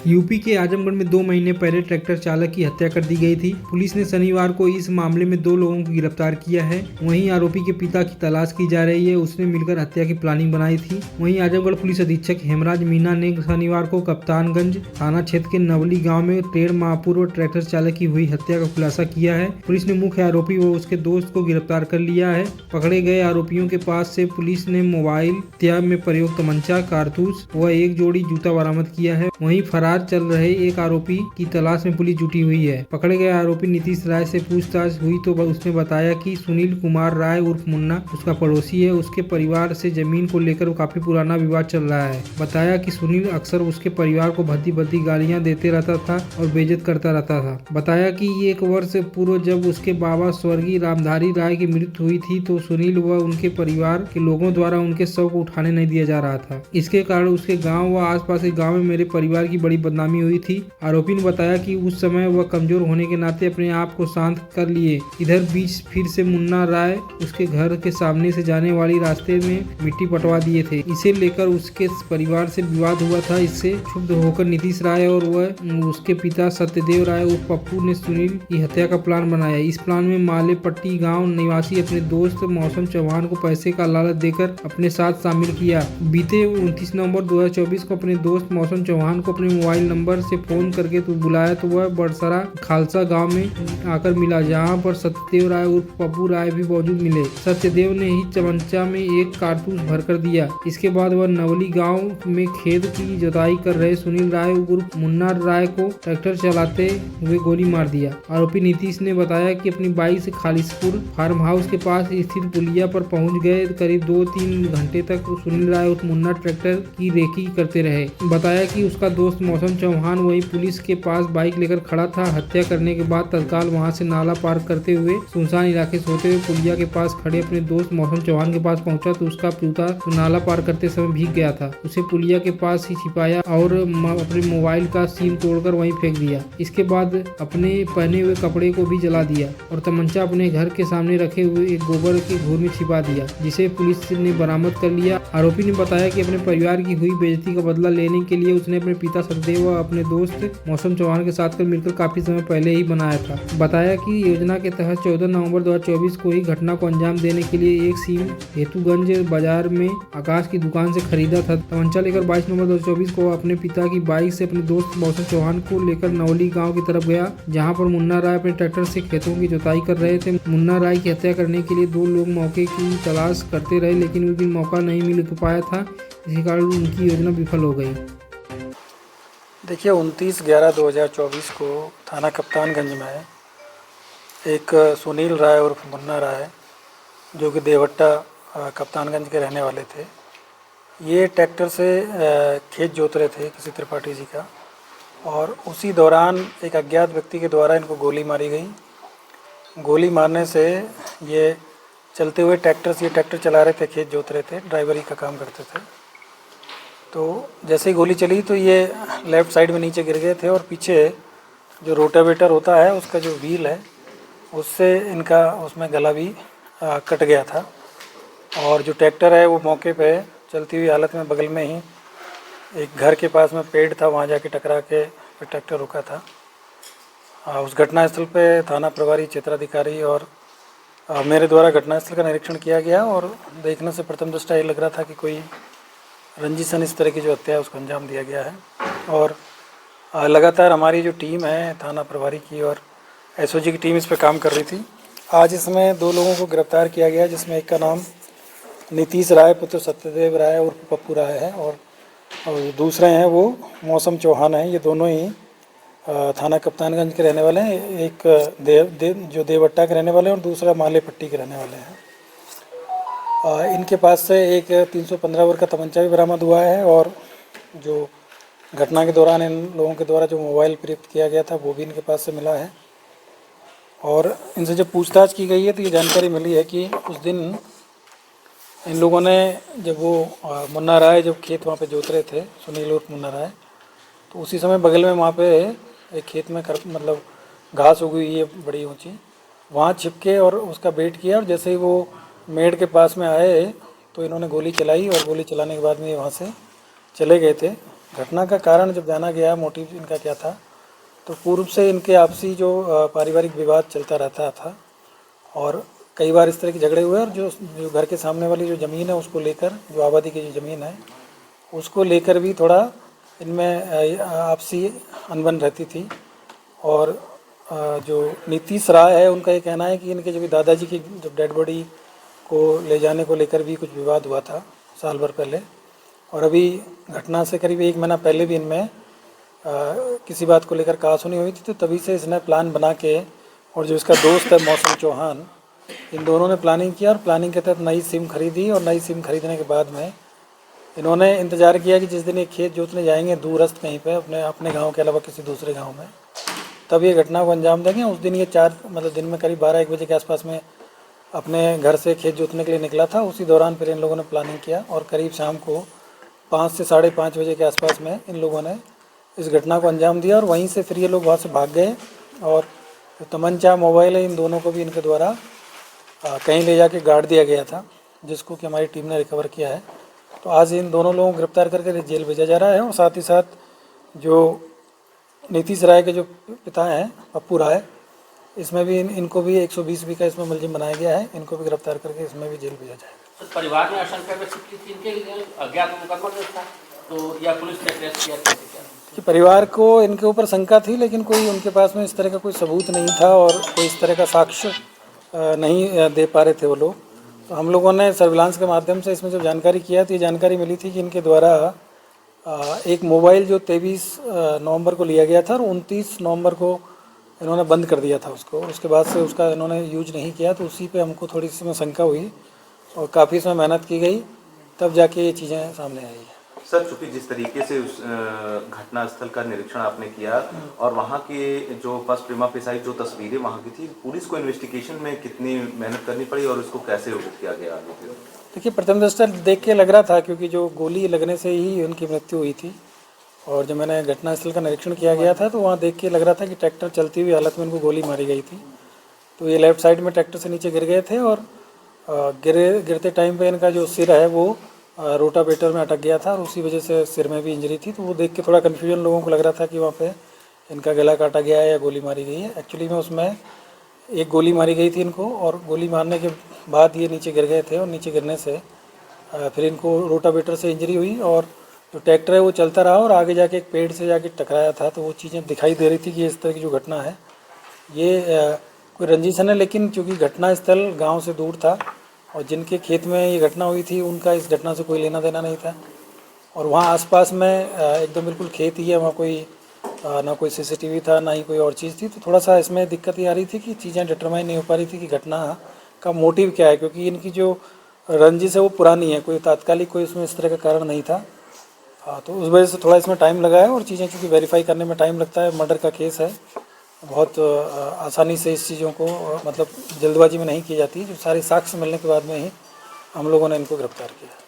UP के आजमगढ़ में 2 महीने पहले ट्रैक्टर चालक की हत्या कर दी गई थी। पुलिस ने शनिवार को इस मामले में 2 लोगों को गिरफ्तार किया है। वहीं आरोपी के पिता की तलाश की जा रही है। उसने मिलकर हत्या की प्लानिंग बनाई थी। वहीं आजमगढ़ पुलिस अधीक्षक हेमराज मीणा ने शनिवार को कप्तानगंज थाना क्षेत्र के नवली गाँव में 1.5 माह पूर्व ट्रैक्टर चालक की हुई हत्या का खुलासा किया है। पुलिस ने मुख्य आरोपी व उसके दोस्त को गिरफ्तार कर लिया है। पकड़े गए आरोपियों के पास से पुलिस ने मोबाइल, हत्या में प्रयुक्त तमंचा, कारतूस व एक जोड़ी जूता बरामद किया है। वहीं फरार चल रहे एक आरोपी की तलाश में पुलिस जुटी हुई है। पकड़े गए आरोपी नीतीश राय से पूछताछ हुई तो उसने बताया कि सुनील कुमार राय उर्फ मुन्ना उसका पड़ोसी है। उसके परिवार से जमीन को लेकर काफी पुराना विवाद चल रहा है। बताया कि सुनील अक्सर उसके परिवार को भद्दी भद्दी गालियां देते रहता था और बेइज्जत करता रहता था। बताया कि 1 वर्ष पूर्व जब उसके बाबा स्वर्गीय रामधारी राय की मृत्यु हुई थी तो सुनील व उनके परिवार के लोगों द्वारा उनके शव को उठाने नहीं दिया जा रहा था। इसके कारण उसके गाँव व आसपास के गाँव में मेरे परिवार की बड़ी बदनामी हुई थी। आरोपी ने बताया कि उस समय वह कमजोर होने के नाते अपने आप को शांत कर लिए। इधर बीच फिर से मुन्ना राय उसके घर के सामने से जाने वाली रास्ते में मिट्टी पटवा दिए थे। इसे लेकर उसके परिवार से विवाद हुआ था। इससे क्षुब्ध होकर नीतीश राय और वह उसके पिता सत्यदेव राय उर्फ पप्पू ने सुनील की हत्या का प्लान बनाया। इस प्लान में मालेपट्टी गाँव निवासी अपने दोस्त मौसम चौहान को पैसे का लालच देकर अपने साथ शामिल किया। बीते 29 नवंबर 2024 को अपने दोस्त मौसम चौहान को अपने मोबाइल नंबर से फोन करके बुलाया तो वह बड़सरा खालसा गांव में आकर मिला, जहां पर सत्यदेव राय उर्फ पप्पू राय भी मौजूद मिले। सत्यदेव ने ही चमंचा में एक कारतूस भरकर दिया। इसके बाद वह नवली गांव में खेत की जुताई कर रहे सुनील राय उर्फ मुन्ना राय को ट्रैक्टर चलाते हुए गोली मार दिया। आरोपी नीतीश ने बताया कि अपनी बाइक से खालिसपुर फार्म हाउस के पास स्थित पुलिया पर पहुंच गए। करीब 2-3 घंटे तक सुनील राय उर्फ मुन्ना ट्रैक्टर की रेकी करते रहे। बताया कि उसका दोस्त मौसम चौहान वही पुलिस के पास बाइक लेकर खड़ा था। हत्या करने के बाद तत्काल वहां से नाला पार करते हुए सुनसान इलाके से होते हुए पुलिया के पास खड़े अपने दोस्त मौसम चौहान के पास पहुंचा तो उसका पिता नाला पार करते समय भीग गया था। उसे पुलिया के पास ही छिपाया और अपने मोबाइल का सिम तोड़कर वहीं फेंक दिया। इसके बाद अपने पहने हुए कपड़े को भी जला दिया और तमंचा अपने घर के सामने रखे हुए एक गोबर के घूर में छिपा दिया, जिसे पुलिस ने बरामद कर लिया। आरोपी ने बताया कि अपने परिवार की हुई बेइज्जती का बदला लेने के लिए उसने अपने पिता सत्यदेव व अपने दोस्त मौसम चौहान के साथ मिलकर काफी समय पहले ही बनाया था। बताया कि योजना के तहत 14 नवंबर 2024 को ही घटना को अंजाम देने के लिए एक सिम हेतुगंज बाजार में आकाश की दुकान से खरीदा था। तमंचा लेकर 22 नवंबर 2024 को अपने पिता की बाइक से अपने दोस्त मौसम चौहान को लेकर नवली गाँव की तरफ गया, जहाँ पर मुन्ना राय अपने ट्रैक्टर से खेतों की जुताई कर रहे थे। मुन्ना राय की हत्या करने के लिए 2 लोग मौके की तलाश करते रहे, लेकिन उस दिन मौका नहीं मिल पाया था। इसी कारण उनकी योजना विफल हो गई। देखिए 29/11/2024 को थाना कप्तानगंज में एक सुनील राय उर्फ मुन्ना राय जो कि देवट्टा कप्तानगंज के रहने वाले थे, ये ट्रैक्टर से खेत जोत रहे थे किसी त्रिपाठी जी का, और उसी दौरान एक अज्ञात व्यक्ति के द्वारा इनको गोली मारी गई। गोली मारने से ये चलते हुए ट्रैक्टर से ये ट्रैक्टर चला रहे थे, खेत जोत रहे थे, ड्राइवरी का काम करते थे। तो जैसे ही गोली चली तो ये लेफ़्ट साइड में नीचे गिर गए थे और पीछे जो रोटावेटर होता है उसका जो व्हील है उससे इनका उसमें गला भी कट गया था। और जो ट्रैक्टर है वो मौके पे चलती हुई हालत में बगल में ही एक घर के पास में पेड़ था, वहाँ जाके टकरा के फिर ट्रैक्टर रुका था। उस घटनास्थल पे थाना प्रभारी क्षेत्राधिकारी और मेरे द्वारा घटनास्थल का निरीक्षण किया गया और देखने से प्रथम दृष्टया ये लग रहा था कि कोई रंजिशन इस तरह की जो हत्या है उसको अंजाम दिया गया है। और लगातार हमारी जो टीम है थाना प्रभारी की और एसओजी की टीम इस पर काम कर रही थी। आज इसमें 2 लोगों को गिरफ्तार किया गया, जिसमें एक का नाम नीतीश राय पुत्र सत्यदेव राय उर्फ पप्पू राय है और दूसरे हैं वो मौसम चौहान हैं। ये दोनों ही थाना कप्तानगंज के रहने वाले हैं। एक जो देवट्टा के रहने वाले हैं और दूसरा मालेपट्टी के रहने वाले हैं। इनके पास से एक 315 बोर का तमंचा भी बरामद हुआ है और जो घटना के दौरान इन लोगों के द्वारा जो मोबाइल प्रयुक्त किया गया था वो भी इनके पास से मिला है। और इनसे जब पूछताछ की गई है तो ये जानकारी मिली है कि उस दिन इन लोगों ने जब वो मुन्ना राय जब खेत वहाँ पे जोत रहे थे, सुनील उर्फ मुन्ना राय, तो उसी समय बगल में वहाँ पे एक खेत में मतलब घास उगी हुई है बड़ी ऊँची, वहाँ छिपके और उसका वेट किया और जैसे ही वो मेड़ के पास में आए तो इन्होंने गोली चलाई और गोली चलाने के बाद में वहाँ से चले गए थे। घटना का कारण जब जाना गया, मोटिव इनका क्या था, तो पूर्व से इनके आपसी जो पारिवारिक विवाद चलता रहता था और कई बार इस तरह के झगड़े हुए और जो जो घर के सामने वाली जो ज़मीन है उसको लेकर, जो आबादी की जो ज़मीन है उसको लेकर भी थोड़ा इनमें आपसी अनबन रहती थी। और जो नीतीश राय है उनका ये कहना है कि इनके जो भी दादाजी की जब डेड बॉडी को ले जाने को लेकर भी कुछ विवाद हुआ था साल भर पहले, और अभी घटना से करीब 1 महीना पहले भी इनमें किसी बात को लेकर कहासुनी हुई थी। तो तभी से इसने प्लान बना के, और जो इसका दोस्त है मौसम चौहान, इन दोनों ने प्लानिंग किया और प्लानिंग के तहत नई सिम खरीदी। और नई सिम खरीदने के बाद में इन्होंने इंतज़ार किया कि जिस दिन ये खेत जोतने जाएंगे दूरस्थ कहीं पे अपने गांव के अलावा किसी दूसरे गांव में, तब ये घटना को अंजाम देंगे। उस दिन ये दिन में करीब 12-1 बजे के आसपास में अपने घर से खेत जोतने के लिए निकला था। उसी दौरान फिर इन लोगों ने प्लानिंग किया और करीब शाम को 5 से 5:30 बजे के आसपास में इन लोगों ने इस घटना को अंजाम दिया। और वहीं से फिर ये लोग वहाँ से भाग गए और जो तमंचा, मोबाइल है, इन दोनों को भी इनके द्वारा कहीं ले जाके गाड़ दिया गया था, जिसको कि हमारी टीम ने रिकवर किया है। तो आज इन दोनों लोगों को गिरफ्तार करके जेल भेजा जा रहा है। और साथ ही साथ जो नीतीश राय के जो पिता हैं पप्पू राय, इसमें भी इनको भी 120 का इसमें मुलजिम बनाया गया है। इनको भी गिरफ्तार करके इसमें भी जेल भेजा जाएगा। तो परिवार ने आशंका व्यक्त की थी इनके अज्ञात मुकदमा दर्ज था, तो या पुलिस ने अरेस्ट किया था कि परिवार को इनके ऊपर शंका थी, लेकिन कोई उनके पास में इस तरह का कोई सबूत नहीं था और कोई इस तरह का साक्ष्य नहीं दे पा रहे थे वो लोग। तो हम लोगों ने सर्विलांस के माध्यम से इसमें जब जानकारी किया तो ये जानकारी मिली थी कि इनके द्वारा एक मोबाइल जो 23 नवंबर को लिया गया था और 29 नवंबर को इन्होंने बंद कर दिया था उसको। उसके बाद से उसका इन्होंने यूज नहीं किया, तो उसी पे हमको थोड़ी सी में शंका हुई और काफ़ी इसमें मेहनत की गई, तब जाके ये चीज़ें सामने आई है। सर, चूंकि जिस तरीके से उस घटना स्थल का निरीक्षण आपने किया और वहाँ के जो फर्स्ट प्रिमा फेसाई जो तस्वीरें वहाँ की थी, पुलिस को इन्वेस्टिगेशन में कितनी मेहनत करनी पड़ी और उसको कैसे रोक किया गया आगे फिर? देखिए, प्रथम दृष्टया देख के लग रहा था, क्योंकि जो गोली लगने से ही उनकी मृत्यु हुई थी। और जब मैंने घटनास्थल का निरीक्षण किया गया था तो वहाँ देख के लग रहा था कि ट्रैक्टर चलती हुई हालत में उनको गोली मारी गई थी। तो ये लेफ़्ट साइड में ट्रैक्टर से नीचे गिर गए थे और गिरते टाइम पे इनका जो सिर है वो रोटावेटर में अटक गया था और उसी वजह से सिर में भी इंजरी थी। तो वो देख के थोड़ा कन्फ्यूजन लोगों को लग रहा था कि वहाँ पे इनका गला काटा गया है या गोली मारी गई है। एक्चुअली में उसमें एक गोली मारी गई थी इनको, और गोली मारने के बाद ये नीचे गिर गए थे और नीचे गिरने से फिर इनको रोटावेटर से इंजरी हुई और जो ट्रैक्टर है वो चलता रहा और आगे जाके एक पेड़ से जाके टकराया था। तो वो चीज़ें दिखाई दे रही थी कि इस तरह की जो घटना है ये कोई रंजिशन है, लेकिन चूँकि घटना स्थल गाँव से दूर था और जिनके खेत में ये घटना हुई थी उनका इस घटना से कोई लेना देना नहीं था। और वहाँ आसपास में एकदम बिल्कुल खेत ही है, वहाँ कोई ना कोई सीसीटीवी था ना ही कोई और चीज़ थी। तो थोड़ा सा इसमें दिक्कत ये आ रही थी कि चीज़ें डिटरमाइन नहीं हो पा रही थी कि घटना का मोटिव क्या है, क्योंकि इनकी जो रंजिश है वो पुरानी है, कोई तात्कालिक कोई उसमें इस तरह का कारण नहीं था। तो उस वजह से थोड़ा इसमें टाइम लगा है और चीज़ें चूँकि वेरीफाई करने में टाइम लगता है, मर्डर का केस है, बहुत आसानी से इस चीज़ों को मतलब जल्दबाजी में नहीं की जाती। जो सारे साक्ष्य मिलने के बाद में ही हम लोगों ने इनको गिरफ्तार किया।